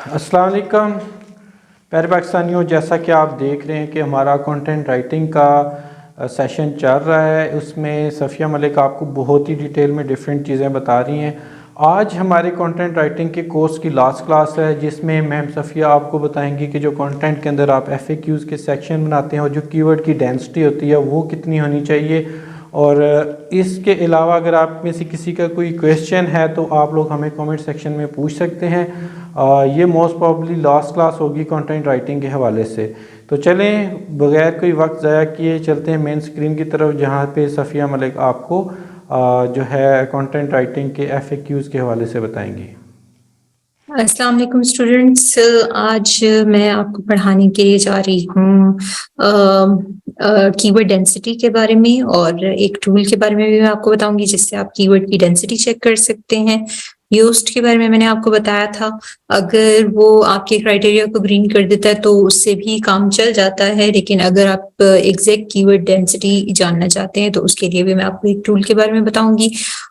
अस्सलाम वालेकुम प्यारे पाकिस्तानियों, जैसा कि आप देख रहे हैं कि हमारा कंटेंट राइटिंग का सेशन चल रहा है। उसमें सफ़िया मलिक आपको बहुत ही डिटेल में डिफरेंट चीज़ें बता रही हैं। आज हमारे कंटेंट राइटिंग के कोर्स की लास्ट क्लास है, जिसमें मैम सफ़िया आपको बताएंगी कि जो कंटेंट के अंदर आप FAQs के सेक्शन बनाते हैं और जो कीवर्ड की डेंसिटी होती है वो कितनी होनी चाहिए। और इसके अलावा अगर आप में से किसी का कोई क्वेश्चन है तो आप लोग हमें कमेंट सेक्शन में पूछ सकते हैं। ये मोस्ट प्रॉब्ली लास्ट क्लास होगी कंटेंट राइटिंग के हवाले से। तो चलें बगैर कोई वक्त ज़ाया किए चलते हैं मेन स्क्रीन की तरफ, जहाँ पे सफ़िया मलिक आपको जो है कंटेंट राइटिंग के FAQs के हवाले से बताएंगी। अस्सलाम वालेकुम स्टूडेंट्स, आज मैं आपको पढ़ाने के लिए जा रही हूँ कीवर्ड डेंसिटी के बारे में, और एक टूल के बारे में भी मैं आपको बताऊंगी जिससे आप कीवर्ड की डेंसिटी चेक कर सकते हैं। यूज्ड के बारे में मैंने आपको बताया था, अगर वो आपके क्राइटेरिया को ग्रीन कर देता है तो उससे भी काम चल जाता है, लेकिन अगर आप एग्जैक्ट कीवर्ड डेंसिटी जानना चाहते हैं तो उसके लिए भी मैं आपको एक टूल के बारे में बताऊंगी।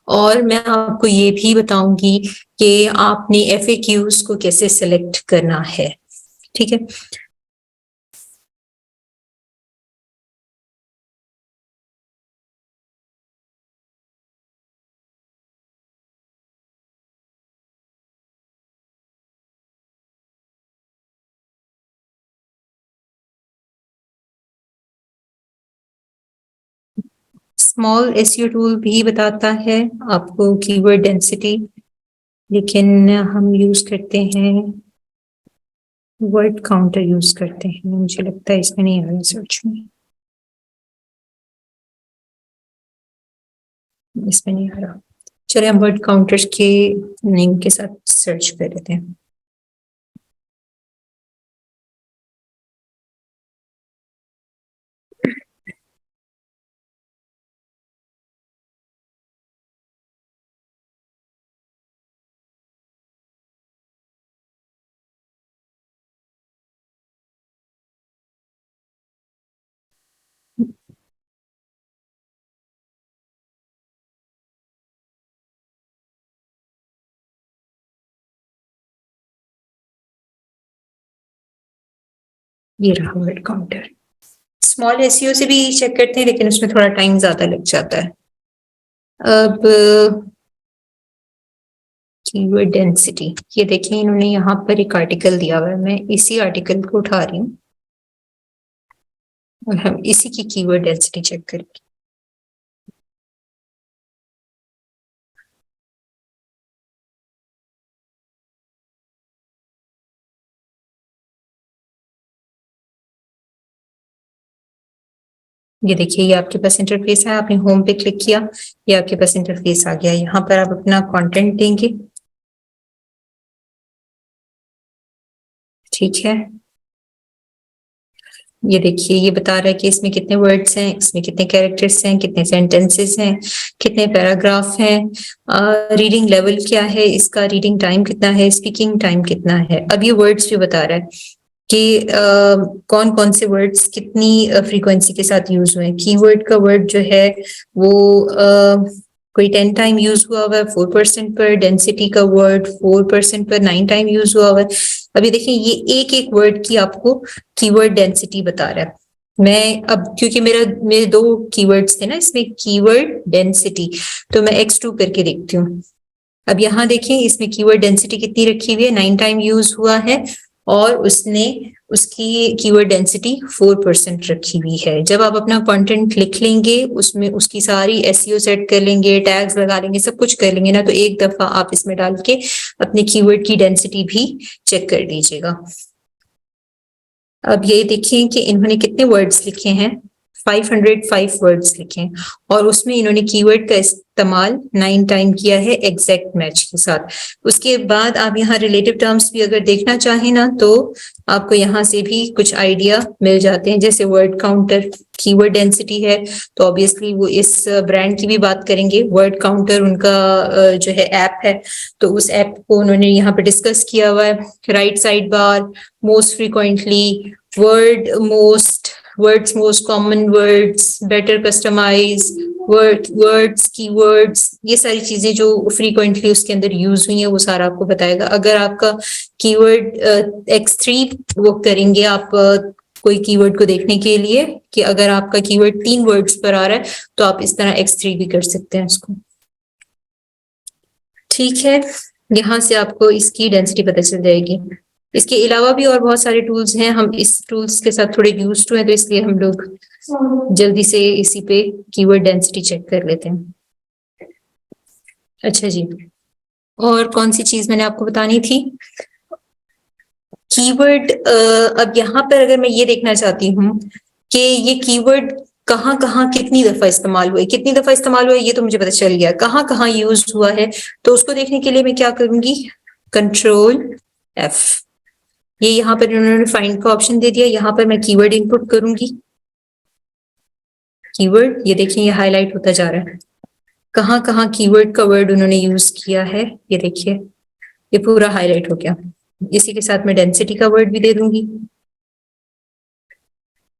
और मैं आपको ये भी बताऊंगी कि आपने FAQs को कैसे सेलेक्ट करना है। ठीक है, स्मॉल SEO टूल भी बताता है आपको कीवर्ड डेंसिटी, लेकिन हम यूज करते हैं वर्ड काउंटर यूज करते हैं। मुझे लगता है इसमें नहीं आ रहा सर्च में, इसमें नहीं आ रहा। चलिए हम वर्ड काउंटर के नेम के साथ सर्च कर लेते हैं। ये रहा वर्ड काउंटर। स्मॉल SEO से भी चेक करते हैं, लेकिन उसमें थोड़ा टाइम ज्यादा लग जाता है। अब कीवर्ड डेंसिटी, ये देखिए इन्होंने यहाँ पर एक आर्टिकल दिया हुआ है, मैं इसी आर्टिकल को उठा रही हूँ और हम इसी की कीवर्ड डेंसिटी चेक करेंगे। ये देखिए, ये आपके पास इंटरफेस है, आपने होम पे क्लिक किया, ये आपके पास इंटरफेस आ गया। यहाँ पर आप अपना कंटेंट देंगे। ठीक है, ये देखिए ये बता रहा है कि इसमें कितने वर्ड्स हैं, इसमें कितने कैरेक्टर्स हैं, कितने सेंटेंसेस हैं, कितने पैराग्राफ हैं, रीडिंग लेवल क्या है इसका, रीडिंग टाइम कितना है, स्पीकिंग टाइम कितना है। अब ये वर्ड्स भी बता रहा है कि कौन कौन से वर्ड्स कितनी फ्रीक्वेंसी के साथ यूज हुए हैं। कीवर्ड का वर्ड जो है वो कोई 10 टाइम यूज हुआ हुआ है 4% पर, डेंसिटी का वर्ड 4% पर 9 टाइम यूज हुआ हुआ है। अभी देखिए ये एक एक वर्ड की आपको कीवर्ड डेंसिटी बता रहा है। मैं अब क्योंकि मेरे दो कीवर्ड्स थे ना इसमें, कीवर्ड डेंसिटी, तो मैं X2 करके देखती हूँ। अब यहाँ देखें इसमें कीवर्ड डेंसिटी कितनी रखी हुई है, 9 टाइम यूज हुआ है और उसने उसकी कीवर्ड डेंसिटी 4% रखी हुई है। जब आप अपना कंटेंट लिख लेंगे, उसमें उसकी सारी SEO सेट कर लेंगे, टैग्स लगा लेंगे, सब कुछ कर लेंगे ना, तो एक दफा आप इसमें डाल के अपने कीवर्ड की डेंसिटी भी चेक कर लीजिएगा। अब ये देखिए कि इन्होंने कितने वर्ड्स लिखे हैं, 505 वर्ड्स लिखे हैं, और उसमें इन्होंने कीवर्ड का इस्तेमाल 9 टाइम किया है एग्जैक्ट मैच के साथ। उसके बाद आप यहाँ रिलेटिव टर्म्स भी अगर देखना चाहें ना, तो आपको यहाँ से भी कुछ आइडिया मिल जाते हैं। जैसे वर्ड काउंटर कीवर्ड डेंसिटी है, तो ऑब्वियसली वो इस ब्रांड की भी बात करेंगे। वर्ड काउंटर उनका जो है ऐप है, तो उस ऐप को उन्होंने यहाँ पे डिस्कस किया हुआ है। Right side bar, most frequently, word most, words, most common words, better customize, words, keywords, ये सारी चीजें जो फ्रीक्वेंटली उसके अंदर यूज हुई हैं वो सारा आपको बताएगा। अगर आपका कीवर्ड X3 वो करेंगे आप कोई कीवर्ड को देखने के लिए कि अगर आपका कीवर्ड 3 वर्ड्स पर आ रहा है तो आप इस तरह X3 भी कर सकते हैं इसको। ठीक है, यहाँ से आपको इसकी डेंसिटी पता चल जाएगी। इसके अलावा भी और बहुत सारे टूल्स हैं, हम इस टूल्स के साथ थोड़े यूज्ड हुए हैं तो इसलिए हम लोग जल्दी से इसी पे कीवर्ड डेंसिटी चेक कर लेते हैं। अच्छा जी, और कौन सी चीज मैंने आपको बतानी थी? कीवर्ड, अब यहाँ पर अगर मैं ये देखना चाहती हूँ कि ये कीवर्ड कहाँ कहाँ कितनी दफा इस्तेमाल हुआ है, कितनी दफा इस्तेमाल हुआ है ये तो मुझे पता चल गया, कहाँ कहाँ यूज हुआ है, तो उसको देखने के लिए मैं क्या करूंगी, Ctrl+F। ये यहाँ पर इन्होंने फाइंड का ऑप्शन दे दिया, यहाँ पर मैं कीवर्ड इनपुट करूंगी। कीवर्ड, ये देखिए ये हाईलाइट होता जा रहा है, कहाँ कहाँ कीवर्ड का वर्ड उन्होंने यूज किया है, ये देखिए ये पूरा हाईलाइट हो गया। इसी के साथ मैं डेंसिटी का वर्ड भी दे दूंगी।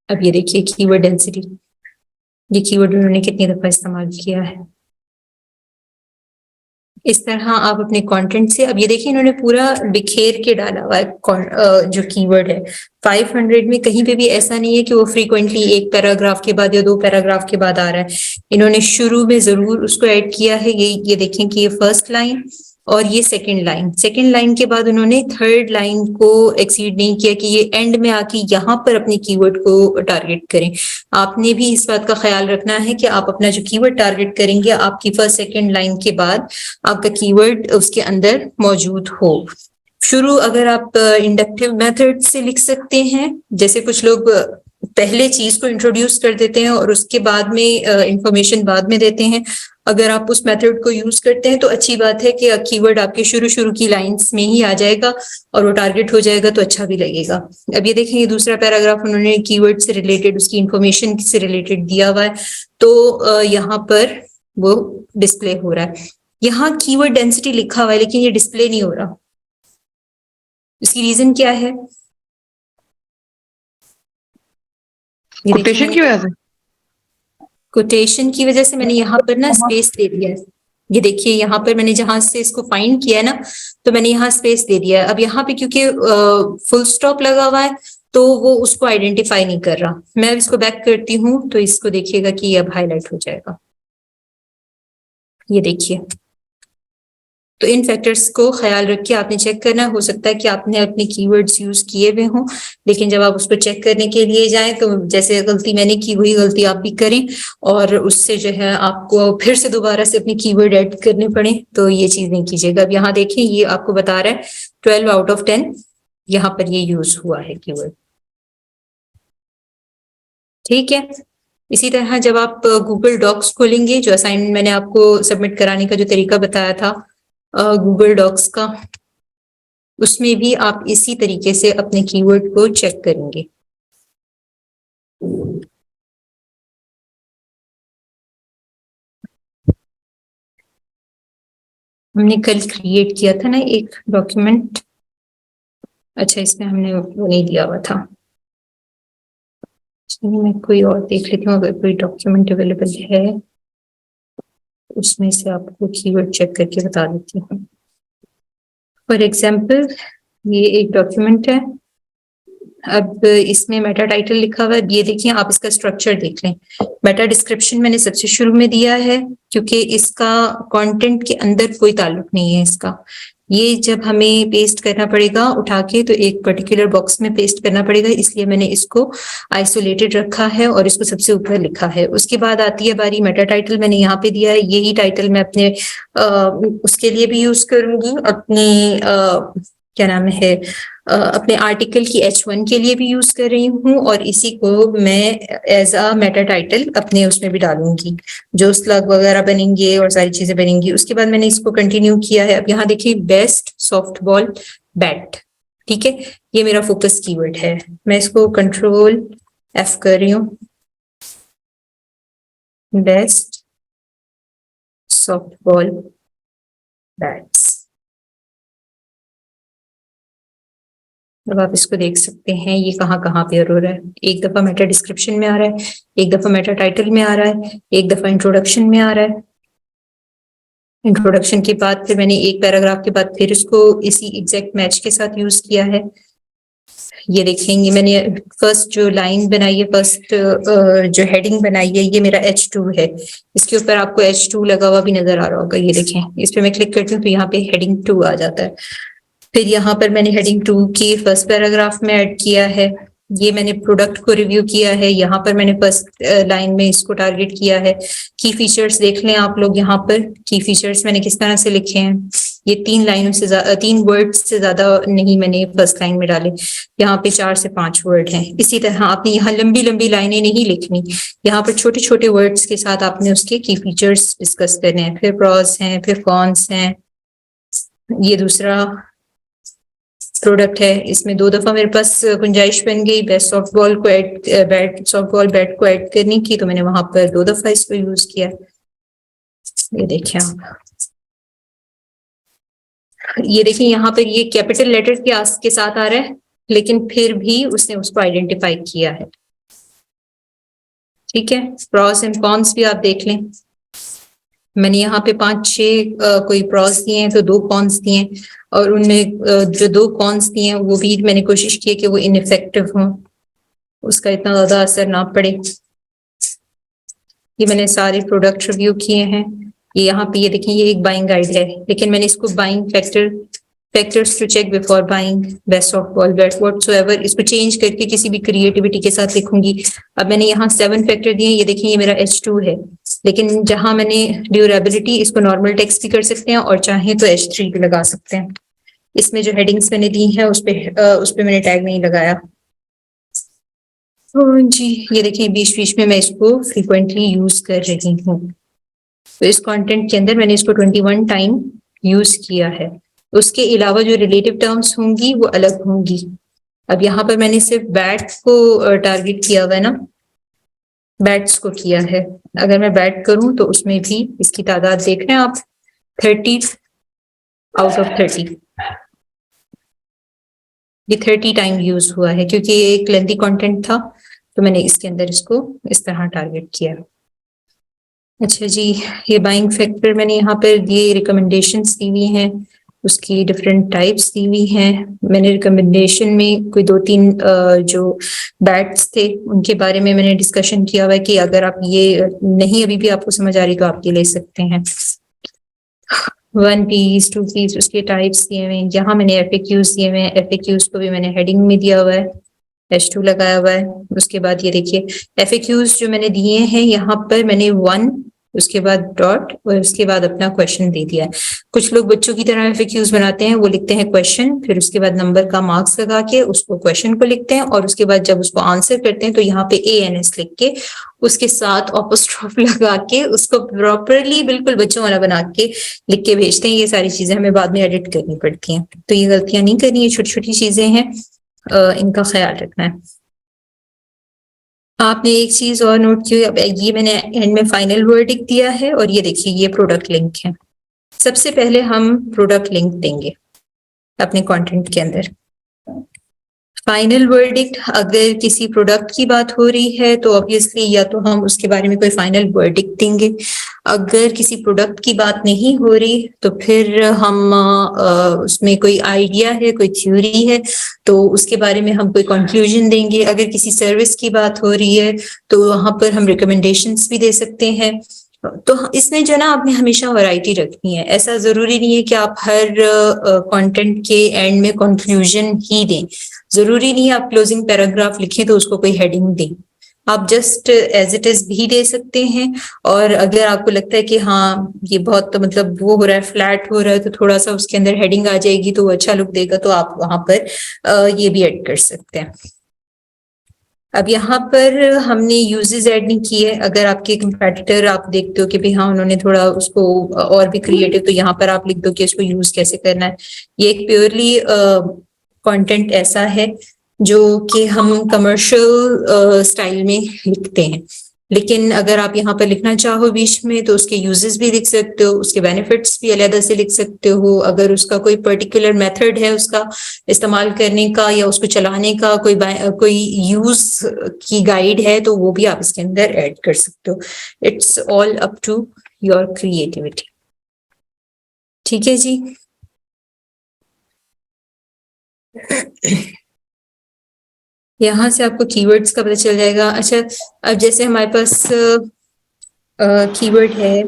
अब ये देखिए कीवर्ड डेंसिटी, ये कीवर्ड उन्होंने कितनी दफा इस्तेमाल किया है। इस तरह आप अपने कंटेंट से, अब ये देखिए इन्होंने पूरा बिखेर के डाला हुआ है जो कीवर्ड है 500 में, कहीं पे भी ऐसा नहीं है कि वो फ्रीक्वेंटली एक पैराग्राफ के बाद या 2 पैराग्राफ के बाद आ रहा है। इन्होंने शुरू में जरूर उसको ऐड किया है। ये देखें कि ये फर्स्ट लाइन और ये सेकंड लाइन के बाद उन्होंने थर्ड लाइन को एक्सीड नहीं किया कि ये एंड में आके यहाँ पर अपने कीवर्ड को टारगेट करें। आपने भी इस बात का ख्याल रखना है कि आप अपना जो कीवर्ड टारगेट करेंगे आपकी फर्स्ट सेकंड लाइन के बाद आपका कीवर्ड उसके अंदर मौजूद हो। शुरू अगर आप इंडक्टिव मेथड से लिख सकते हैं, जैसे कुछ लोग पहले चीज को इंट्रोड्यूस कर देते हैं और उसके बाद में इंफॉर्मेशन बाद में देते हैं। अगर आप उस मेथड को यूज करते हैं तो अच्छी बात है कि कीवर्ड आपके शुरू की लाइंस में ही आ जाएगा और वो टारगेट हो जाएगा तो अच्छा भी लगेगा। अब ये देखें ये दूसरा पैराग्राफ उन्होंने कीवर्ड से रिलेटेड, उसकी इंफॉर्मेशन से रिलेटेड दिया हुआ है, तो यहाँ पर वो डिस्प्ले हो रहा है। यहाँ कीवर्ड डेंसिटी लिखा हुआ है लेकिन ये डिस्प्ले नहीं हो रहा, इसकी रीजन क्या है? कोटेशन की वजह से, कोटेशन की वजह से मैंने यहाँ पर ना स्पेस दे दिया है। ये देखिए यहाँ पर मैंने जहां से इसको फाइंड किया है ना, तो मैंने यहाँ स्पेस दे दिया है। अब यहाँ पे क्योंकि फुल स्टॉप लगा हुआ है तो वो उसको आइडेंटिफाई नहीं कर रहा। मैं अब इसको बैक करती हूँ तो इसको देखिएगा कि ये अब हाईलाइट हो जाएगा। ये देखिए, तो इन फैक्टर्स को ख्याल रख के आपने चेक करना। हो सकता है कि आपने अपने कीवर्ड्स यूज किए हुए हों, लेकिन जब आप उसको चेक करने के लिए जाएं तो जैसे गलती मैंने की वही गलती आप भी करें और उससे जो है आपको फिर से दोबारा से अपने कीवर्ड ऐड करने पड़े, तो ये चीज नहीं कीजिएगा। अब यहाँ देखें ये आपको बता रहा है 12 आउट ऑफ 10 यहाँ पर ये यूज हुआ है कीवर्ड। ठीक है, इसी तरह जब आप गूगल डॉक्स खोलेंगे, जो असाइनमेंट मैंने आपको सबमिट कराने का जो तरीका बताया था गूगल डॉक्स का, उसमें भी आप इसी तरीके से अपने कीवर्ड को चेक करेंगे। हमने कल क्रिएट किया था ना एक डॉक्यूमेंट, अच्छा इसमें हमने वो नहीं दिया हुआ था। चलिए मैं कोई और देख लेती हूँ, अगर कोई डॉक्यूमेंट अवेलेबल है उसमें से आपको कीवर्ड चेक करके बता देती हूँ। फॉर एग्जाम्पल ये एक डॉक्यूमेंट है, अब इसमें मेटा टाइटल लिखा हुआ है। ये देखिए आप इसका स्ट्रक्चर देख लें। मेटा डिस्क्रिप्शन मैंने सबसे शुरू में दिया है क्योंकि इसका कंटेंट के अंदर कोई ताल्लुक नहीं है इसका। ये जब हमें पेस्ट करना पड़ेगा उठा के तो एक पर्टिकुलर बॉक्स में पेस्ट करना पड़ेगा, इसलिए मैंने इसको आइसोलेटेड रखा है और इसको सबसे ऊपर लिखा है। उसके बाद आती है बारी मेटा टाइटल, मैंने यहाँ पे दिया है। यही टाइटल मैं अपने उसके लिए भी यूज करूंगी, अपने क्या नाम है अपने आर्टिकल की H1 के लिए भी यूज कर रही हूँ और इसी को मैं एज अ मेटा टाइटल अपने उसमें भी डालूंगी। जो स्लग वगैरह बनेंगे और सारी चीजें बनेंगी। उसके बाद मैंने इसको कंटिन्यू किया है। अब यहाँ देखिए बेस्ट सॉफ्टबॉल बैट, ठीक है, ये मेरा फोकस कीवर्ड है। मैं इसको Ctrl+F कर रही हूँ, बेस्ट सॉफ्टबॉल बैट्स। अब आप इसको देख सकते हैं ये कहाँ कहाँ पे error है। एक दफा मेटा डिस्क्रिप्शन में आ रहा है, एक दफा मेटा टाइटल में आ रहा है, एक दफा इंट्रोडक्शन में आ रहा है। इंट्रोडक्शन के बाद फिर मैंने एक पैराग्राफ के बाद फिर इसको इसी एग्जैक्ट मैच के साथ यूज किया है। ये देखेंगे मैंने फर्स्ट जो लाइन बनाई है, फर्स्ट जो हेडिंग बनाई है, ये मेरा H2 है। इसके ऊपर आपको H2 लगा हुआ भी नजर आ रहा होगा। ये देखें, इस पे मैं क्लिक करती हूँ तो यहाँ पे हेडिंग 2 आ जाता है। फिर यहाँ पर मैंने हेडिंग 2 की फर्स्ट पैराग्राफ में ऐड किया है। ये मैंने प्रोडक्ट को रिव्यू किया है। यहाँ पर मैंने फर्स्ट लाइन में इसको टारगेट किया है। की फीचर्स देख लें आप लोग, यहाँ पर की फीचर्स मैंने किस तरह से लिखे हैं। ये 3 लाइनों से ज्यादा, 3 वर्ड्स से ज्यादा नहीं मैंने फर्स्ट लाइन में डाले। यहाँ पे 4 से 5 वर्ड हैं। इसी तरह आपने यहाँ लंबी लंबी लाइनें नहीं लिखनी, यहाँ पर छोटे छोटे वर्ड्स के साथ आपने उसके की फीचर्स डिस्कस करने हैं। फिर प्रॉज हैं, फिर कॉन्स हैं। ये दूसरा प्रोडक्ट है, इसमें 2 दफा मेरे पास गुंजाइश बन गई बेस्ट सॉफ्टबॉल को ऐड, बैट सॉफ्टबॉल बैट को ऐड करने की, तो मैंने वहां पर 2 दफा इसको यूज किया। ये देखिए आप, ये देखिए यहाँ पर ये कैपिटल लेटर के साथ आ रहा है, लेकिन फिर भी उसने उसको आइडेंटिफाई किया है। ठीक है, प्रॉस एंड कॉन्स भी आप देख लें। मैंने यहाँ पे 5-6 कोई प्रॉस दिए हैं तो 2 कॉन्स दिए हैं, और उनमें जो 2 कॉन्स दिए हैं वो भी मैंने कोशिश की है कि वो इनइफेक्टिव हों, उसका इतना ज्यादा असर ना पड़े। ये मैंने सारे प्रोडक्ट रिव्यू किए हैं। ये यहाँ पे ये देखिए, ये एक बाइंग गाइड है, लेकिन मैंने इसको buying factors to check before buying best of all bet whatsoever, इसको चेंज करके किसी भी क्रिएटिविटी के साथ लिखूंगी। अब मैंने यहाँ 7 फैक्टर दिए। ये देखिए, ये मेरा H2 है, लेकिन जहां मैंने ड्यूरेबिलिटी, इसको नॉर्मल टेक्स्ट भी कर सकते हैं और चाहे तो H3 भी लगा सकते हैं। इसमें जो हेडिंग्स मैंने दी हैं उस पे मैंने टैग नहीं लगाया। जी, ये देखिए बीच बीच में मैं इसको फ्रीक्वेंटली यूज कर रही हूँ। तो इस कंटेंट के अंदर मैंने इसको 21 टाइम यूज किया है। उसके अलावा जो रिलेटिव टर्म्स होंगी वो अलग होंगी। अब यहाँ पर मैंने सिर्फ बैट को टारगेट किया हुआ है ना, बैट्स को किया है। अगर मैं बैट करूं तो उसमें भी इसकी तादाद देख रहे हैं आप, 30 आउट ऑफ 30। ये 30 टाइम यूज हुआ है, क्योंकि ये एक लेंथी कंटेंट था तो मैंने इसके अंदर इसको इस तरह टारगेट किया। अच्छा जी, ये बाइंग फैक्टर मैंने यहाँ पर दिए, रिकमेंडेशंस दी हुई हैं, उसकी डिफरेंट टाइप्स दी हुई हैं। मैंने रिकमेंडेशन में कोई 2-3 जो बैट्स थे उनके बारे में मैंने डिस्कशन किया हुआ है कि अगर आप ये नहीं अभी भी आपको समझ आ रही तो आप ये ले सकते हैं। 1 पीस 2 पीस, उसके टाइप्स दिए हुए हैं। यहाँ मैंने FAQs दिए हुए हैं, FAQs को भी मैंने हेडिंग में दिया हुआ है, H2 लगाया हुआ है। उसके बाद ये देखिए FAQs जो मैंने दिए हैं, यहाँ पर मैंने 1, उसके बाद डॉट और उसके बाद अपना क्वेश्चन दे दिया है। कुछ लोग बच्चों की तरह FAQs बनाते हैं, वो लिखते हैं क्वेश्चन, फिर उसके बाद नंबर का मार्क्स लगा के उसको क्वेश्चन को लिखते हैं, और उसके बाद जब उसको आंसर करते हैं तो यहाँ पे ANS लिख के उसके साथ अपॉस्ट्रोफ लगा के उसको प्रॉपरली बिल्कुल बच्चों वाला बना के लिख के भेजते हैं। ये सारी चीजें हमें बाद में एडिट करनी पड़ती हैं, तो ये गलतियां नहीं करनी है, छोटी छोटी चीजें हैं, इनका ख्याल रखना है। आपने एक चीज और नोट की, ये मैंने एंड में फाइनल वर्डिक्ट दिया है, और ये देखिए ये प्रोडक्ट लिंक है। सबसे पहले हम प्रोडक्ट लिंक देंगे अपने कंटेंट के अंदर। फाइनल वर्डिक्ट, अगर किसी प्रोडक्ट की बात हो रही है तो ऑब्वियसली या तो हम उसके बारे में कोई फाइनल वर्डिक्ट देंगे। अगर किसी प्रोडक्ट की बात नहीं हो रही तो फिर हम उसमें कोई आइडिया है, कोई थ्योरी है तो उसके बारे में हम कोई कंक्लूजन देंगे। अगर किसी सर्विस की बात हो रही है तो वहां पर हम रिकमेंडेशंस भी दे सकते हैं। तो इसमें जो ना आपने हमेशा वैरायटी रखनी है। ऐसा जरूरी नहीं है कि आप हर कंटेंट के एंड में कंक्लूजन ही दें। जरूरी नहीं है आप क्लोजिंग पैराग्राफ लिखें तो उसको कोई हेडिंग दें। आप जस्ट एज इट इज भी दे सकते हैं। और अगर आपको लगता है कि हाँ ये बहुत मतलब वो हो रहा है, फ्लैट हो रहा है, तो थोड़ा सा उसके अंदर हेडिंग आ जाएगी तो वो अच्छा लुक देगा, तो आप वहां पर ये भी ऐड कर सकते हैं। अब यहाँ पर हमने यूजेस ऐड नहीं किए। अगर आपके कंपेटिटर आप देखते हो कि भाई हाँ उन्होंने थोड़ा उसको और भी क्रिएटिव, तो यहाँ पर आप लिख दो कि इसको यूज कैसे करना है। ये एक प्योरली कंटेंट ऐसा है जो कि हम कमर्शियल स्टाइल में लिखते हैं। लेकिन अगर आप यहाँ पर लिखना चाहो बीच में तो उसके यूजेस भी लिख सकते हो, उसके बेनिफिट्स भी अलग से लिख सकते हो। अगर उसका कोई पर्टिकुलर मेथड है उसका इस्तेमाल करने का या उसको चलाने का कोई यूज की गाइड है तो वो भी आप इसके अंदर ऐड कर सकते हो। It's all up to your creativity. ठीक है जी। यहाँ से आपको कीवर्ड्स का पता चल जाएगा। अच्छा, अब जैसे हमारे पास कीवर्ड है,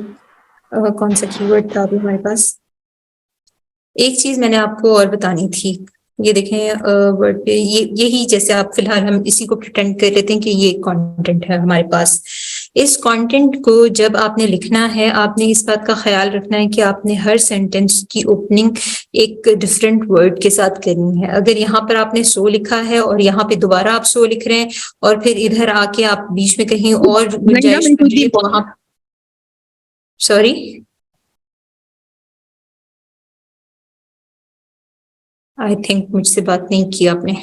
कौन सा कीवर्ड था अभी हमारे पास? एक चीज मैंने आपको और बतानी थी। ये देखें वर्ड पे यही जैसे आप फिलहाल हम इसी को प्रिटेंड कर लेते हैं कि ये कंटेंट है हमारे पास। इस कंटेंट को जब आपने लिखना है आपने इस बात का ख्याल रखना है कि आपने हर सेंटेंस की ओपनिंग एक डिफरेंट वर्ड के साथ करनी है। अगर यहाँ पर आपने सो लिखा है और यहाँ पे दोबारा आप सो लिख रहे हैं और फिर इधर आके आप बीच में कहीं और गुंजाइश कर रही है तो वहां, सॉरी, आई थिंक मुझसे बात नहीं की आपने।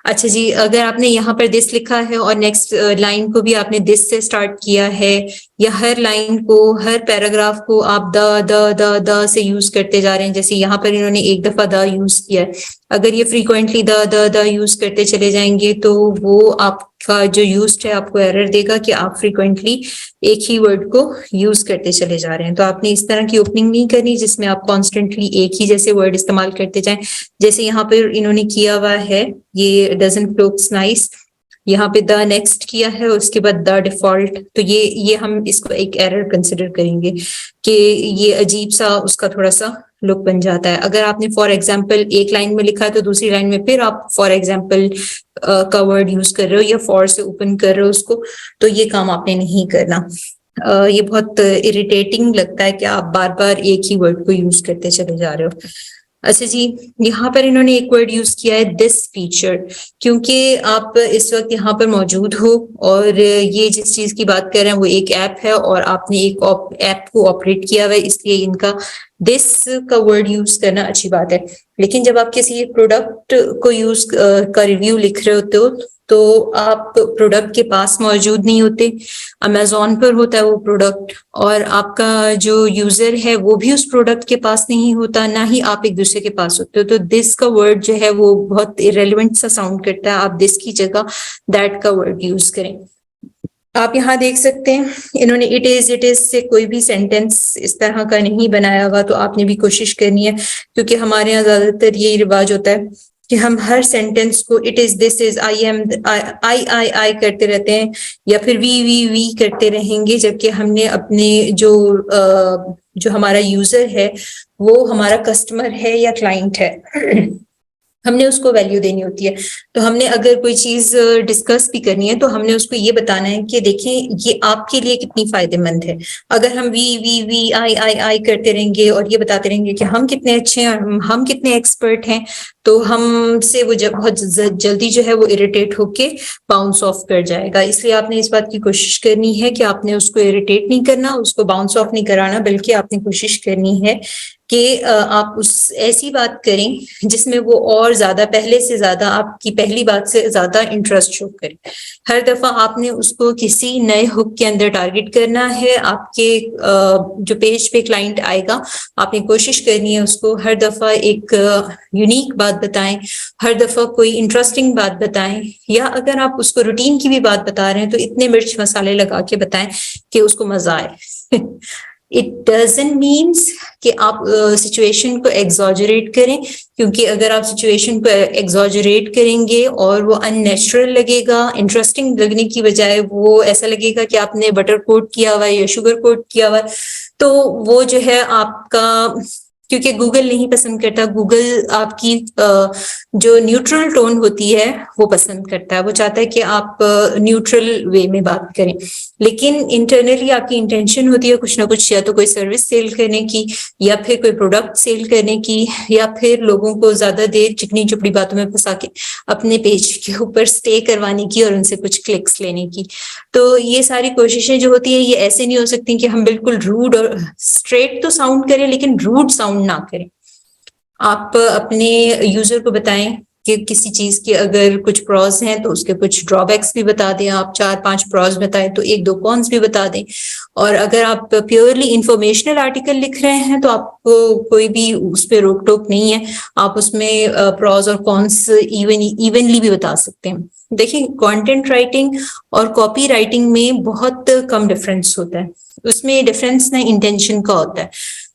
अच्छा जी, अगर आपने यहाँ पर दिस लिखा है और नेक्स्ट लाइन को भी आपने दिस से स्टार्ट किया है, या हर लाइन को हर पैराग्राफ को आप द से यूज करते जा रहे हैं, जैसे यहाँ पर इन्होंने एक दफा द यूज किया है, अगर ये फ्रीक्वेंटली द यूज करते चले जाएंगे तो वो आपका जो यूज है आपको एरर देगा कि आप फ्रीक्वेंटली एक ही वर्ड को यूज करते चले जा रहे हैं। तो आपने इस तरह की ओपनिंग नहीं करनी जिसमें आप कॉन्स्टेंटली एक ही जैसे वर्ड इस्तेमाल करते जाएं। जैसे यहाँ पर इन्होंने किया हुआ है, ये डजंट लुक्स नाइस, यहाँ पे द नेक्स्ट किया है उसके बाद द डिफॉल्ट, तो ये हम इसको एक एरर कंसिडर करेंगे कि ये अजीब सा उसका थोड़ा सा लुक बन जाता है। अगर आपने फॉर एग्जाम्पल एक लाइन में लिखा है तो दूसरी लाइन में फिर आप फॉर एग्जाम्पल का वर्ड यूज कर रहे हो या फॉर से ओपन कर रहे हो उसको, तो ये काम आपने नहीं करना। ये बहुत इरिटेटिंग लगता है कि आप बार बार एक ही वर्ड को यूज करते चले जा रहे हो। अच्छा जी, यहाँ पर इन्होंने एक वर्ड यूज किया है दिस फीचर, क्योंकि आप इस वक्त यहाँ पर मौजूद हो और ये जिस चीज की बात कर रहे हैं वो एक ऐप है और आपने एक ऐप को ऑपरेट किया हुआ है, इसलिए इनका दिस का वर्ड यूज करना अच्छी बात है। लेकिन जब आप किसी प्रोडक्ट को यूज का रिव्यू लिख रहे होते हो तो आप प्रोडक्ट के पास मौजूद नहीं होते, अमेजोन पर होता है वो प्रोडक्ट, और आपका जो यूजर है वो भी उस प्रोडक्ट के पास नहीं होता, ना ही आप एक दूसरे के पास होते हो। तो दिस का वर्ड जो है वो बहुत इरेलीवेंट सा साउंड करता है, आप दिस की जगह दैट का वर्ड यूज करें। आप यहाँ देख सकते हैं इन्होंने इट इज से कोई भी सेंटेंस इस तरह का नहीं बनाया हुआ, तो आपने भी कोशिश करनी है, क्योंकि हमारे यहाँ ज्यादातर यही रिवाज होता है कि हम हर सेंटेंस को it is, this is, I am, I करते रहते हैं या फिर वी करते रहेंगे, जबकि हमने अपने जो हमारा यूजर है वो हमारा कस्टमर है या क्लाइंट है, हमने उसको वैल्यू देनी होती है। तो हमने अगर कोई चीज डिस्कस भी करनी है तो हमने उसको ये बताना है कि देखें ये आपके लिए कितनी फायदेमंद है। अगर हम वी आई करते रहेंगे और ये बताते रहेंगे कि हम कितने अच्छे हैं और हम कितने एक्सपर्ट हैं, तो हमसे वो बहुत जल्दी जो है वो इरिटेट होके बाउंस ऑफ कर जाएगा। इसलिए आपने इस बात की कोशिश करनी है कि आपने उसको इरिटेट नहीं करना, उसको बाउंस ऑफ नहीं कराना, बल्कि आपने कोशिश करनी है कि आप उस ऐसी बात करें जिसमें वो और ज्यादा, पहले से ज्यादा, आपकी पहली बात से ज्यादा इंटरेस्ट शो करे। हर दफा आपने उसको किसी नए हुक के अंदर टारगेट करना है। आपके जो पेज पे क्लाइंट आएगा आपने कोशिश करनी है उसको हर दफा एक यूनिक बात बताएं, हर दफा कोई इंटरेस्टिंग बात बताएं, या अगर आप उसको रूटीन की भी बात बता रहे हैं तो इतने मिर्च मसाले लगा के बताएं कि उसको मजा आए। इट डजंट मीन्स कि आप सिचुएशन को एग्जॉजरेट करें, क्योंकि अगर आप सिचुएशन को एग्जॉजरेट करेंगे और वो अननेचुरल लगेगा, इंटरेस्टिंग लगने की बजाय वो ऐसा लगेगा कि आपने बटर कोट किया हुआ है या शुगर कोट किया हुआ है, तो वो जो है आपका, क्योंकि गूगल नहीं पसंद करता, गूगल आपकी जो न्यूट्रल टोन होती है वो पसंद करता है, वो चाहता है कि आप न्यूट्रल वे में बात करें। लेकिन इंटरनली आपकी इंटेंशन होती है कुछ ना कुछ, या तो कोई सर्विस सेल करने की, या फिर कोई प्रोडक्ट सेल करने की, या फिर लोगों को ज्यादा देर चिकनी चुपड़ी बातों में फंसा के अपने पेज के ऊपर स्टे करवाने की और उनसे कुछ क्लिक्स लेने की। तो ये सारी कोशिशें जो होती है ये ऐसे नहीं हो सकती कि हम बिल्कुल रूड और स्ट्रेट तो साउंड करें लेकिन रूड साउंड ना करें। आप अपने यूजर को बताएं कि किसी चीज के अगर कुछ प्रॉस हैं तो उसके कुछ ड्रॉबैक्स भी बता दें, आप 4-5 प्रॉस बताएं तो 1-2 कॉन्स भी बता दें। और अगर आप प्योरली इंफॉर्मेशनल आर्टिकल लिख रहे हैं तो आपको कोई भी उस पर रोक टोक नहीं है, आप उसमें प्रॉस और कॉन्स इवनली भी बता सकते हैं। देखिए, कंटेंट राइटिंग और कॉपी राइटिंग में बहुत कम डिफरेंस होता है। उसमें डिफरेंस ना इंटेंशन का होता है।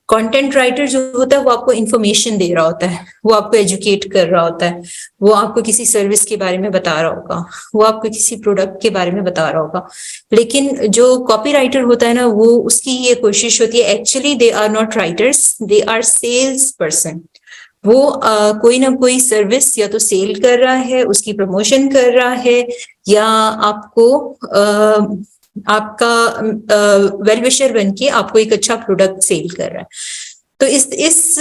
कंटेंट राइटर जो होता है वो आपको इंफॉर्मेशन दे रहा होता है, वो आपको एजुकेट कर रहा होता है, वो आपको किसी सर्विस के बारे में बता रहा होगा, वो आपको किसी प्रोडक्ट के बारे में बता रहा होगा। लेकिन जो कॉपी राइटर होता है ना, वो उसकी ये कोशिश होती है, actually they are not writers, they are sales person. वो कोई ना कोई सर्विस या तो सेल कर रहा है, उसकी प्रमोशन कर रहा है, या आपको आपका वेल विशर बन के आपको एक अच्छा प्रोडक्ट सेल कर रहा है। तो इस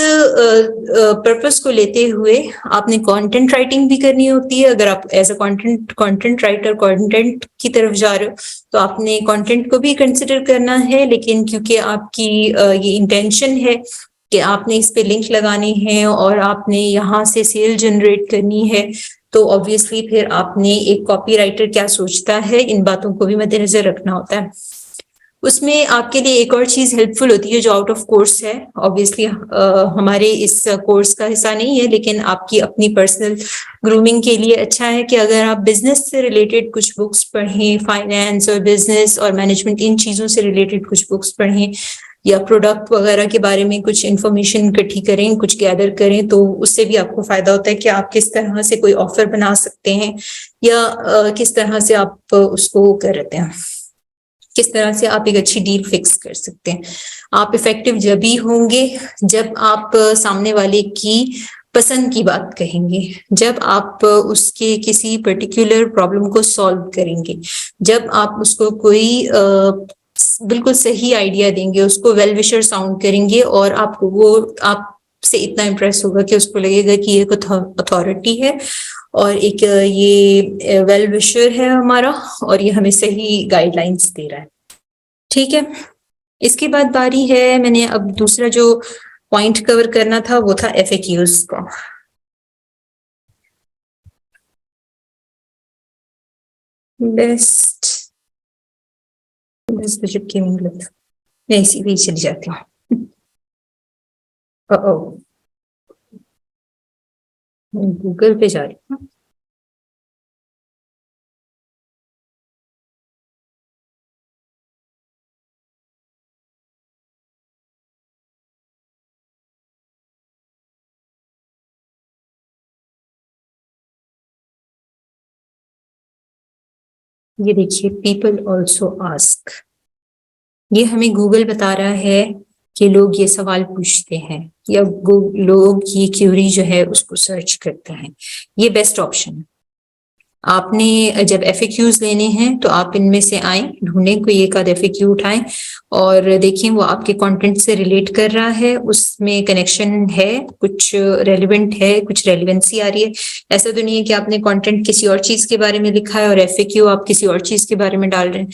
पर्पस को लेते हुए आपने कंटेंट राइटिंग भी करनी होती है। अगर आप as a content writer content की तरफ जा रहे हो तो आपने कंटेंट को भी कंसिडर करना है, लेकिन क्योंकि आपकी ये इंटेंशन है कि आपने इस पे लिंक लगाने हैं और आपने यहाँ से सेल जनरेट करनी है, तो ऑब्वियसली फिर आपने एक कॉपीराइटर क्या सोचता है, इन बातों को भी मद्देनजर रखना होता है। उसमें आपके लिए एक और चीज हेल्पफुल होती है जो आउट ऑफ कोर्स है, ऑब्वियसली हमारे इस कोर्स का हिस्सा नहीं है, लेकिन आपकी अपनी पर्सनल ग्रूमिंग के लिए अच्छा है कि अगर आप बिजनेस से रिलेटेड कुछ बुक्स पढ़ें, फाइनेंस और बिजनेस और मैनेजमेंट, इन चीजों से रिलेटेड कुछ बुक्स पढ़ें, या प्रोडक्ट वगैरह के बारे में कुछ इन्फॉर्मेशन इकट्ठी करें, कुछ गैदर करें, तो उससे भी आपको फायदा होता है कि आप किस तरह से कोई ऑफर बना सकते हैं, या किस तरह से आप उसको करते हैं, किस तरह से आप एक अच्छी डील फिक्स कर सकते हैं। आप इफेक्टिव जब ही होंगे जब आप सामने वाले की पसंद की बात कहेंगे, जब आप उसके किसी पर्टिकुलर प्रॉब्लम को सॉल्व करेंगे, जब आप उसको कोई बिल्कुल सही आइडिया देंगे, उसको वेल विशर साउंड करेंगे, और आपको वो आपसे इतना इम्प्रेस होगा कि उसको लगेगा कि ये अथॉरिटी है और एक ये वेल विशर है हमारा, और ये हमें सही गाइडलाइंस दे रहा है। ठीक है, इसके बाद बारी है, मैंने अब दूसरा जो पॉइंट कवर करना था वो था FAQs का। बेस्ट बजट की मतलब मैं इसी पे चली जाती हूँ। गूगल पे जा रही हूँ। ये देखिए, पीपल ऑल्सो आस्क, ये हमें गूगल बता रहा है कि लोग ये सवाल पूछते हैं, या लोग ये क्यूरी जो है उसको सर्च करते हैं। ये बेस्ट ऑप्शन है। आपने जब FAQs लेने हैं तो आप इनमें से आए, ढूंढें कोई एक आध FAQ उठाएं और देखें वो आपके कंटेंट से रिलेट कर रहा है, उसमें कनेक्शन है, कुछ रेलिवेंट है, कुछ रेलिवेंसी आ रही है। ऐसा तो नहीं है कि आपने कंटेंट किसी और चीज के बारे में लिखा है और FAQ आप किसी और चीज के बारे में डाल रहे हैं।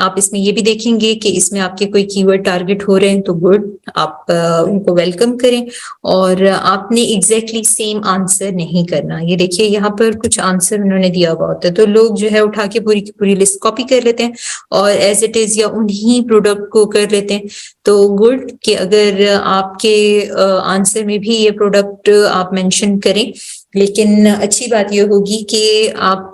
आप इसमें ये भी देखेंगे कि इसमें आपके कोई कीवर्ड टारगेट हो रहे हैं तो गुड, आप उनको वेलकम करें, और आपने एग्जैक्टली सेम आंसर नहीं करना। ये देखिए, यहाँ पर कुछ आंसर उन्होंने दिया हुआ होता है, तो लोग जो है उठा के पूरी की पूरी लिस्ट कॉपी कर लेते हैं और एज इट इज या उन्हीं प्रोडक्ट को कर लेते हैं। तो गुड कि अगर आपके आंसर में भी ये प्रोडक्ट आप मेंशन करें, लेकिन अच्छी बात ये होगी कि आप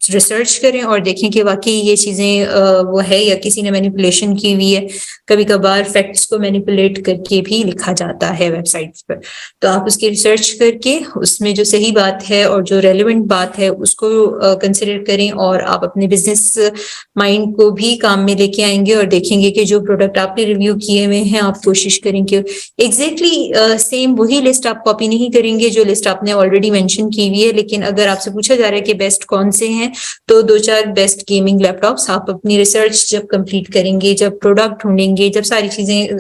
रिसर्च करें और देखें कि वाकई ये चीजें वो है या किसी ने मैनिपुलेशन की हुई है। कभी कभार फैक्ट्स को मैनिपुलेट करके भी लिखा जाता है वेबसाइट्स पर, तो आप उसकी रिसर्च करके उसमें जो सही बात है और जो रेलेवेंट बात है उसको कंसिडर करें, और आप अपने बिजनेस माइंड को भी काम में लेके आएंगे और देखेंगे कि जो प्रोडक्ट आपने रिव्यू किए हुए हैं आप कोशिश करेंगे एग्जैक्टली सेम वही लिस्ट आप कॉपी नहीं करेंगे जो लिस्ट आपने ऑलरेडी मेंशन की हुई है। लेकिन अगर आपसे पूछा जा रहा है कि बेस्ट कौन से हैं, तो 2-4 बेस्ट गेमिंग लैपटॉप्स आप अपनी रिसर्च जब कंप्लीट करेंगे, जब प्रोडक्ट ढूंढेंगे, जब सारी चीजें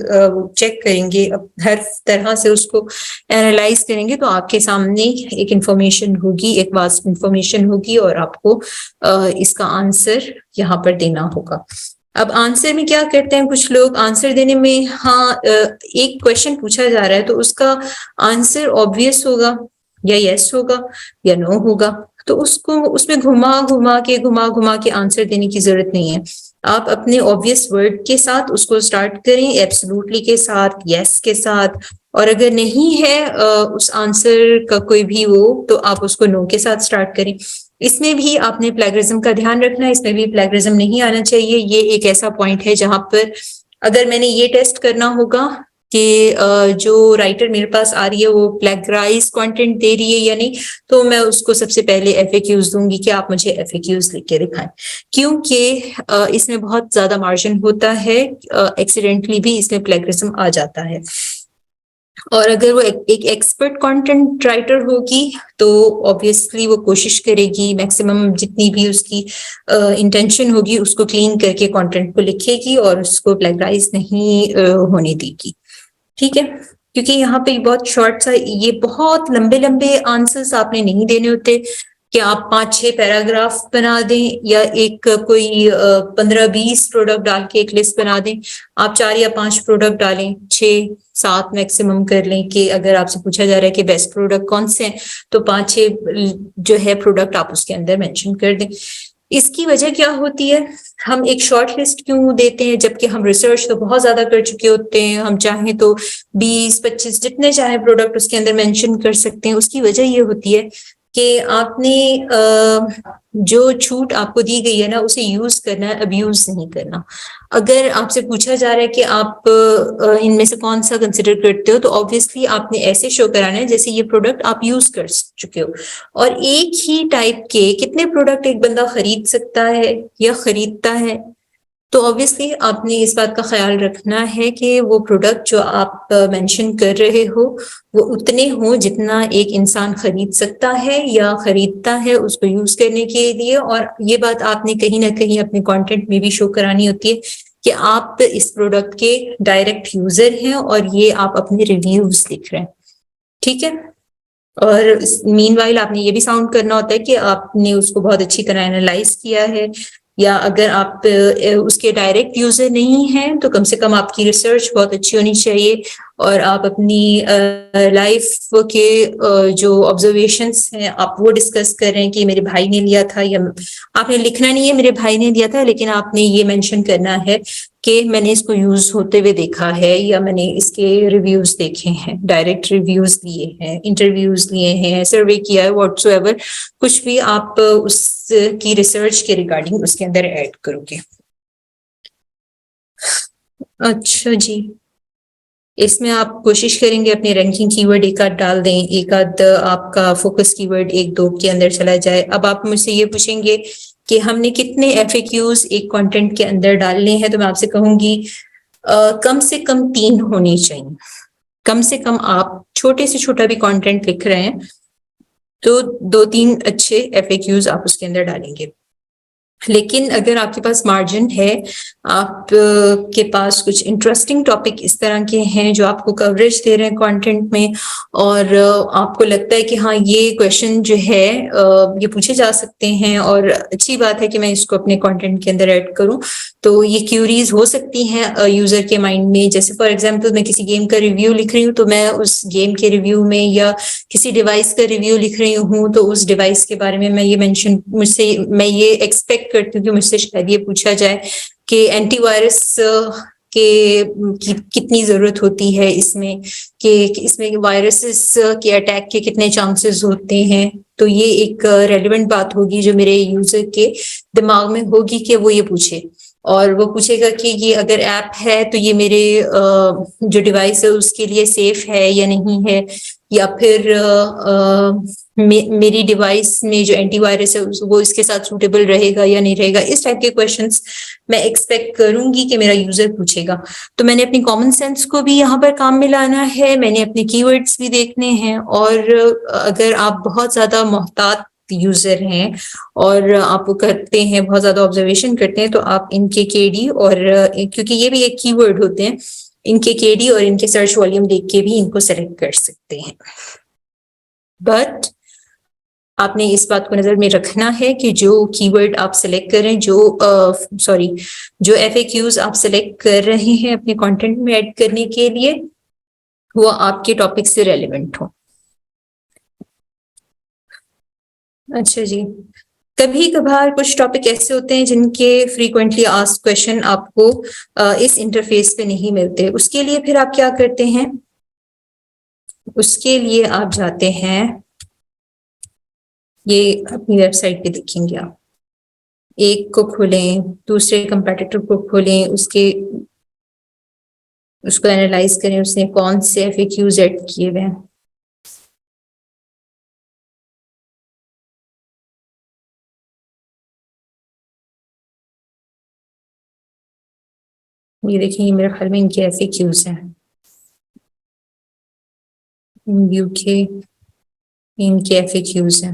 चेक करेंगे, हर तरह से उसको एनालाइज करेंगे, तो आपके सामने एक इंफॉर्मेशन होगी, एक वास्ट इंफॉर्मेशन होगी, और आपको इसका आंसर यहाँ पर देना होगा। अब आंसर में क्या करते हैं कुछ लोग, आंसर देने में एक क्वेश्चन पूछा जा रहा है तो उसका आंसर ऑब्वियस होगा, या यस होगा या नो होगा। तो उसको उसमें घुमा घुमा के आंसर देने की जरूरत नहीं है। आप अपने ऑब्वियस वर्ड के साथ उसको स्टार्ट करें, एब्सोल्युटली के साथ, यस के साथ, और अगर नहीं है उस आंसर का कोई भी वो, तो आप उसको नो के साथ स्टार्ट करें। इसमें भी आपने प्लेगरिज्म का ध्यान रखना है, इसमें भी प्लेगरिज्म नहीं आना चाहिए। ये एक ऐसा पॉइंट है जहां पर अगर मैंने ये टेस्ट करना होगा कि जो राइटर मेरे पास आ रही है वो प्लेगराइज कंटेंट दे रही है या नहीं, तो मैं उसको सबसे पहले एफएक्यूज दूंगी कि आप मुझे एफएक्यूज लिख के दिखाएं, क्योंकि इसमें बहुत ज्यादा मार्जिन होता है, एक्सीडेंटली भी इसमें प्लेगरिज्म आ जाता है। और अगर वो एक एक्सपर्ट कंटेंट राइटर होगी तो ऑब्वियसली वो कोशिश करेगी मैक्सिमम जितनी भी उसकी इंटेंशन होगी उसको क्लीन करके कंटेंट को लिखेगी और उसको प्लेगराइज नहीं होने देगी। ठीक है, क्योंकि यहाँ पे बहुत शॉर्ट सा, ये बहुत लंबे लंबे आंसर्स आपने नहीं देने होते कि आप 5-6 पैराग्राफ बना दें या एक कोई 15-20 प्रोडक्ट डाल के एक लिस्ट बना दें। आप 4 या 5 प्रोडक्ट डालें, 6-7 मैक्सिमम कर लें कि अगर आपसे पूछा जा रहा है कि बेस्ट प्रोडक्ट कौन से हैं तो 5-6 जो है प्रोडक्ट आप उसके अंदर मेंशन कर दें। इसकी वजह क्या होती है, हम एक शॉर्ट लिस्ट क्यों देते हैं जबकि हम रिसर्च तो बहुत ज्यादा कर चुके होते हैं, हम चाहें तो 20-25 जितने चाहे प्रोडक्ट उसके अंदर मेंशन कर सकते हैं। उसकी वजह ये होती है कि आपने जो छूट आपको दी गई है ना उसे यूज करना है, अब्यूज नहीं करना। अगर आपसे पूछा जा रहा है कि आप इनमें से कौन सा कंसिडर करते हो, तो ऑब्वियसली आपने ऐसे शो कराना है जैसे ये प्रोडक्ट आप यूज कर चुके हो। और एक ही टाइप के कितने प्रोडक्ट एक बंदा खरीद सकता है या खरीदता है, तो ऑब्वियसली आपने इस बात का ख्याल रखना है कि वो प्रोडक्ट जो आप मेंशन कर रहे हो वो उतने हो जितना एक इंसान खरीद सकता है या खरीदता है उसको यूज करने के लिए। और ये बात आपने कहीं ना कहीं अपने कंटेंट में भी शो करानी होती है कि आप इस प्रोडक्ट के डायरेक्ट यूजर हैं और ये आप अपने रिव्यूज लिख रहे हैं। ठीक है, और मीनवाइल आपने ये भी साउंड करना होता है कि आपने उसको बहुत अच्छी तरह एनालाइज किया है, या अगर आप उसके डायरेक्ट यूजर नहीं हैं तो कम से कम आपकी रिसर्च बहुत अच्छी होनी चाहिए और आप अपनी लाइफ के जो ऑब्जर्वेशंस हैं आप वो डिस्कस कर रहे हैं कि मेरे भाई ने लिया था, या आपने लिखना नहीं है मेरे भाई ने लिया था, लेकिन आपने ये मेंशन करना है कि मैंने इसको यूज होते हुए देखा है या मैंने इसके रिव्यूज देखे हैं, डायरेक्ट रिव्यूज लिए हैं, इंटरव्यूज लिए हैं, सर्वे किया है, व्हाटसोएवर कुछ भी आप उसकी रिसर्च के रिगार्डिंग उसके अंदर ऐड करोगे। अच्छा जी, इसमें आप कोशिश करेंगे अपने रैंकिंग कीवर्ड एक आध डाल दें, एक आध आपका फोकस कीवर्ड 1-2 के अंदर चला जाए। अब आप मुझसे ये पूछेंगे कि हमने कितने एफएक्यूज एक कंटेंट के अंदर डालने हैं, तो मैं आपसे कहूंगी कम से कम 3 होने चाहिए। कम से कम आप छोटे से छोटा भी कंटेंट लिख रहे हैं तो 2-3 अच्छे एफएक्यूज आप उसके अंदर डालेंगे। लेकिन अगर आपके पास मार्जिन है, आप के पास कुछ इंटरेस्टिंग टॉपिक इस तरह के हैं जो आपको कवरेज दे रहे हैं कंटेंट में, और आपको लगता है कि हाँ ये क्वेश्चन जो है ये पूछे जा सकते हैं और अच्छी बात है कि मैं इसको अपने कंटेंट के अंदर ऐड करूं, तो ये क्यूरीज हो सकती हैं यूजर के माइंड में। जैसे फॉर एग्जांपल मैं किसी गेम का रिव्यू लिख रही हूँ तो मैं उस गेम के रिव्यू में, या किसी डिवाइस का रिव्यू लिख रही हूँ तो उस डिवाइस के बारे में मैं ये मेंशन, मुझसे मैं ये एक्सपेक्ट करती हूँ कि मुझसे शायद ये पूछा जाए कि एंटीवायरस कितनी जरूरत होती है इसमें, कि इसमें वायरसेस के अटैक के कितने चांसेस होते हैं। तो ये एक रेलेवेंट बात होगी जो मेरे यूजर के दिमाग में होगी कि वो ये पूछे, और वो पूछेगा कि ये अगर ऐप है तो ये मेरे जो डिवाइस है उसके लिए सेफ है या नहीं है, या फिर मेरी डिवाइस में जो एंटीवायरस है वो इसके साथ सूटेबल रहेगा या नहीं रहेगा। इस टाइप के क्वेश्चंस मैं एक्सपेक्ट करूंगी कि मेरा यूजर पूछेगा। तो मैंने अपनी कॉमन सेंस को भी यहाँ पर काम में लाना है, मैंने अपने कीवर्ड्स भी देखने हैं, और अगर आप बहुत ज्यादा मोहतात यूजर हैं और आप करते हैं, बहुत ज्यादा ऑब्जर्वेशन करते हैं, तो आप इनके केडी और क्योंकि ये भी एक कीवर्ड होते हैं, इनके केडी और इनके सर्च वॉल्यूम देख के भी इनको सेलेक्ट कर सकते हैं। बट आपने इस बात को नजर में रखना है कि जो कीवर्ड आप सेलेक्ट करें, जो एफएक्यूज आप सेलेक्ट कर रहे हैं अपने कंटेंट में ऐड करने के लिए, वो आपके टॉपिक से रेलेवेंट हो। अच्छा जी, कभी कभार कुछ टॉपिक ऐसे होते हैं जिनके फ्रीक्वेंटली आस्क्ड क्वेश्चन आपको इस इंटरफेस पे नहीं मिलते, उसके लिए फिर आप क्या करते हैं? उसके लिए आप जाते हैं, ये अपनी वेबसाइट पे देखेंगे आप, एक को खोलें, दूसरे कंपेटिटर को खोलें, उसको एनालाइज करें, उसने कौन से एफएक्यूज ऐड किए हुए हैं। ये देखिए, मेरे ख्याल में इनके एफएक्यूज हैं, यूके इनके एफएक्यूज हैं।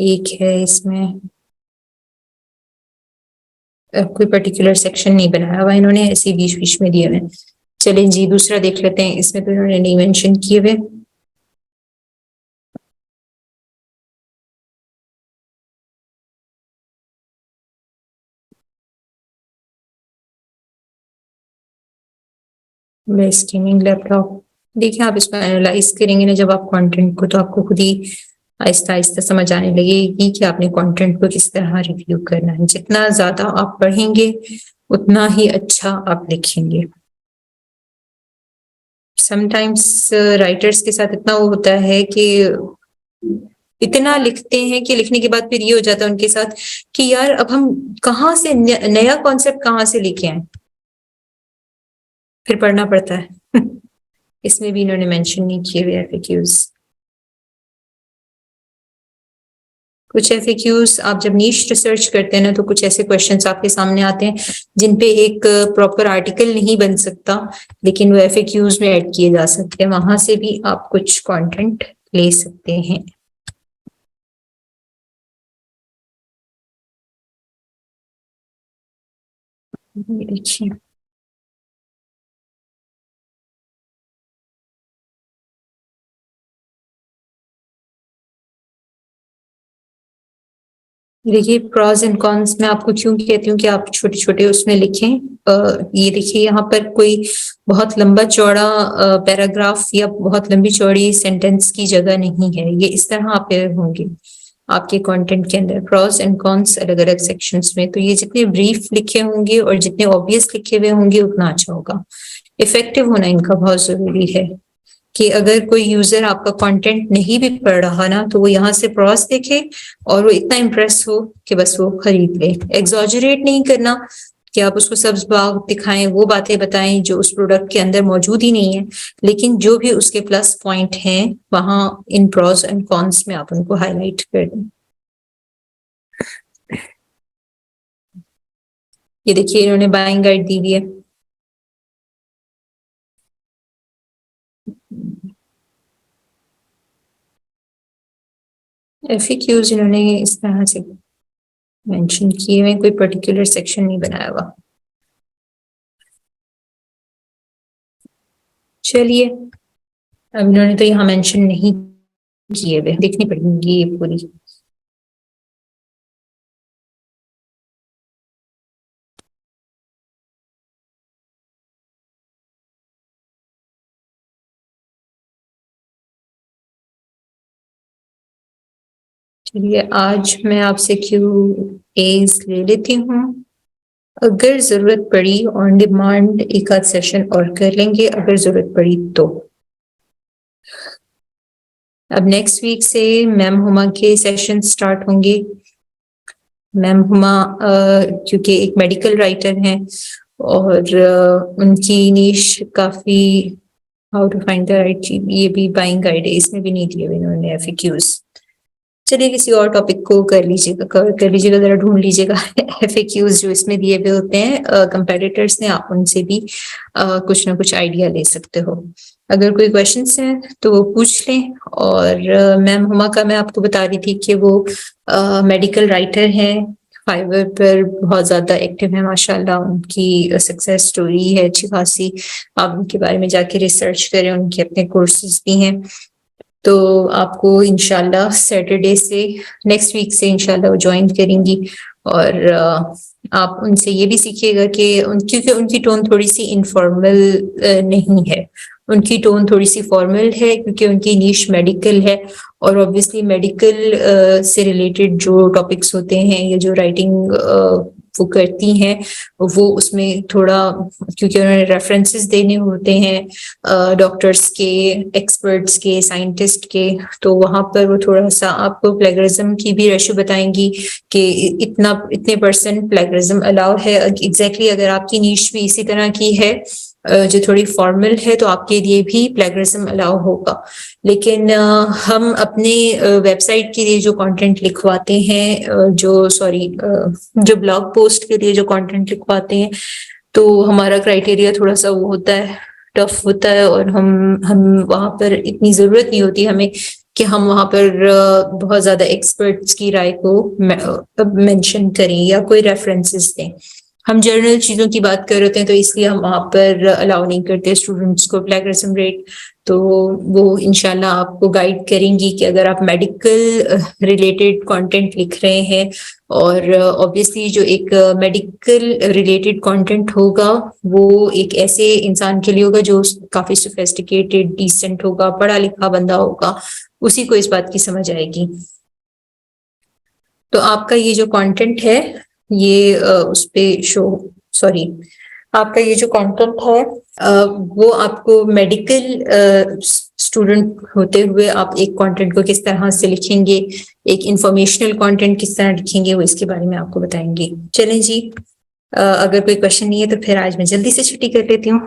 एक है इसमें कोई पर्टिकुलर सेक्शन नहीं बनाया हुआ इन्होंने, ऐसे बीच बीच में दिए हुए। चलें जी, दूसरा देख लेते हैं, इसमें तो इन्होंने नहीं मेंशन किए हुए। स्ट्रीमिंग लैपटॉप, देखिए आप इसको एनालाइज करेंगे ना जब आप कंटेंट को, तो आपको खुद ही आहिस्ता आहिस्ता समझ आने लगेगी कि आपने कंटेंट को किस तरह रिव्यू करना है। जितना ज्यादा आप पढ़ेंगे उतना ही अच्छा आप लिखेंगे। समटाइम्स राइटर्स के साथ इतना वो होता है कि इतना लिखते हैं कि लिखने के बाद फिर ये हो जाता है उनके साथ कि यार अब हम कहाँ से नया कॉन्सेप्ट कहाँ से लेके आए, फिर पढ़ना पड़ता है। इसमें भी इन्होंने मेंशन नहीं किए हुए एफएक्यूज। कुछ एफएक्यूज आप जब नीश रिसर्च करते हैं ना, तो कुछ ऐसे क्वेश्चंस आपके सामने आते हैं जिन पे एक प्रॉपर आर्टिकल नहीं बन सकता, लेकिन वो एफएक्यूज में ऐड किए जा सकते हैं, वहां से भी आप कुछ कंटेंट ले सकते हैं। देखिए, देखिए प्रॉज एंड कॉन्स में आपको क्यों कहती हूँ कि आप छोटे छोटे उसमें लिखें। ये देखिए, यहाँ पर कोई बहुत लंबा चौड़ा पैराग्राफ या बहुत लंबी चौड़ी सेंटेंस की जगह नहीं है, ये इस तरह आप होंगे आपके कंटेंट के अंदर प्रॉस एंड कॉन्स अलग अलग सेक्शंस में। तो ये जितने ब्रीफ लिखे होंगे और जितने ऑब्वियस लिखे हुए होंगे उतना अच्छा होगा। इफेक्टिव होना इनका बहुत जरूरी है कि अगर कोई यूजर आपका कंटेंट नहीं भी पढ़ रहा ना, तो वो यहाँ से प्रॉस देखे और वो इतना इम्प्रेस हो कि बस वो खरीद ले। एग्जॉजरेट नहीं करना कि आप उसको सब्ज बाग दिखाएं, वो बातें बताएं जो उस प्रोडक्ट के अंदर मौजूद ही नहीं है, लेकिन जो भी उसके प्लस पॉइंट हैं वहां इन प्रॉस एंड कॉन्स में आप उनको हाईलाइट कर दें। ये देखिए, इन्होंने बाइंग गाइड दी हुई है। एफएक्यूज इन्होंने इस तरह से मेंशन किए हुए, कोई पर्टिकुलर सेक्शन नहीं बनाया हुआ। चलिए, अब इन्होंने तो यहाँ मेंशन नहीं किए हुए, देखनी पड़ेगी ये पूरी। चलिए, आज मैं आपसे क्यूएस ले लेती हूँ, अगर जरूरत पड़ी ऑन डिमांड एक आध सेशन और कर लेंगे, अगर जरूरत पड़ी तो। अब नेक्स्ट वीक से मैम हुमा के सेशन स्टार्ट होंगे। मैम हुमा क्योंकि एक मेडिकल राइटर हैं और उनकी नीश काफी, how to find the right चीज, ये भी बाइंग गाइड है, इसमें भी नहीं दिए हुए इन्होंने एफएक्यूज। चलिए, किसी और टॉपिक को कर लीजिएगा, कवर कर लीजिएगा, जरा ढूंढ लीजिएगा एफएक्यूज जो इसमें दिए हुए होते हैं कंपेटिटर्स ने, आप उनसे भी कुछ ना कुछ आइडिया ले सकते हो। अगर कोई क्वेश्चंस हैं तो वो पूछ लें। और मैम हुमा का मैं आपको बता रही थी कि वो मेडिकल राइटर हैं, फाइवर पर बहुत ज्यादा एक्टिव है माशाल्लाह, उनकी सक्सेस स्टोरी है अच्छी खासी। आप उनके बारे में जाके रिसर्च करें, उनके अपने कोर्सेज भी हैं। तो आपको इंशाल्लाह सैटरडे से नेक्स्ट वीक से इंशाल्लाह वो ज्वाइन करेंगी। और आप उनसे ये भी सीखिएगा कि क्योंकि उनकी टोन थोड़ी सी इनफॉर्मल नहीं है, उनकी टोन थोड़ी सी फॉर्मल है क्योंकि उनकी नीश मेडिकल है। और ऑब्वियसली मेडिकल से रिलेटेड जो टॉपिक्स होते हैं या जो राइटिंग वो करती हैं वो उसमें थोड़ा, क्योंकि उन्होंने रेफरेंसेस देने होते हैं डॉक्टर्स के, एक्सपर्ट्स के, साइंटिस्ट के, तो वहां पर वो थोड़ा सा आपको प्लेगरिज्म की भी रेशो बताएंगी कि इतने परसेंट प्लेगरिज्म अलाउ है। एग्जैक्टली अगर आपकी नीश भी इसी तरह की है जो थोड़ी फॉर्मल है तो आपके लिए भी प्लेगरिज्म अलाउ होगा। लेकिन हम अपने वेबसाइट के लिए जो कंटेंट लिखवाते हैं, जो ब्लॉग पोस्ट के लिए जो कंटेंट लिखवाते हैं, तो हमारा क्राइटेरिया थोड़ा सा वो होता है, टफ होता है। और हम वहां पर इतनी जरूरत नहीं होती हमें कि हम वहां पर बहुत ज्यादा एक्सपर्ट्स की राय को मेंशन करें या कोई रेफरेंसेस दें। हम जर्नल चीजों की बात कर रहे हैं तो इसलिए हम वहां पर अलाउ नहीं करते स्टूडेंट्स को प्लेगरिज्म रेट। तो वो इंशाल्लाह आपको गाइड करेंगी कि अगर आप मेडिकल रिलेटेड कंटेंट लिख रहे हैं, और ऑब्वियसली जो एक मेडिकल रिलेटेड कंटेंट होगा वो एक ऐसे इंसान के लिए होगा जो काफी सोफिस्टिकेटेड, डिसेंट होगा, पढ़ा लिखा बंदा होगा, उसी को इस बात की समझ आएगी। तो आपका ये जो कंटेंट है ये उस पे आपका ये जो कंटेंट है वो आपको मेडिकल स्टूडेंट होते हुए आप एक कंटेंट को किस तरह से लिखेंगे, एक इंफॉर्मेशनल कंटेंट किस तरह लिखेंगे, वो इसके बारे में आपको बताएंगे। चलें जी, अगर कोई क्वेश्चन नहीं है तो फिर आज मैं जल्दी से छुट्टी कर लेती हूँ।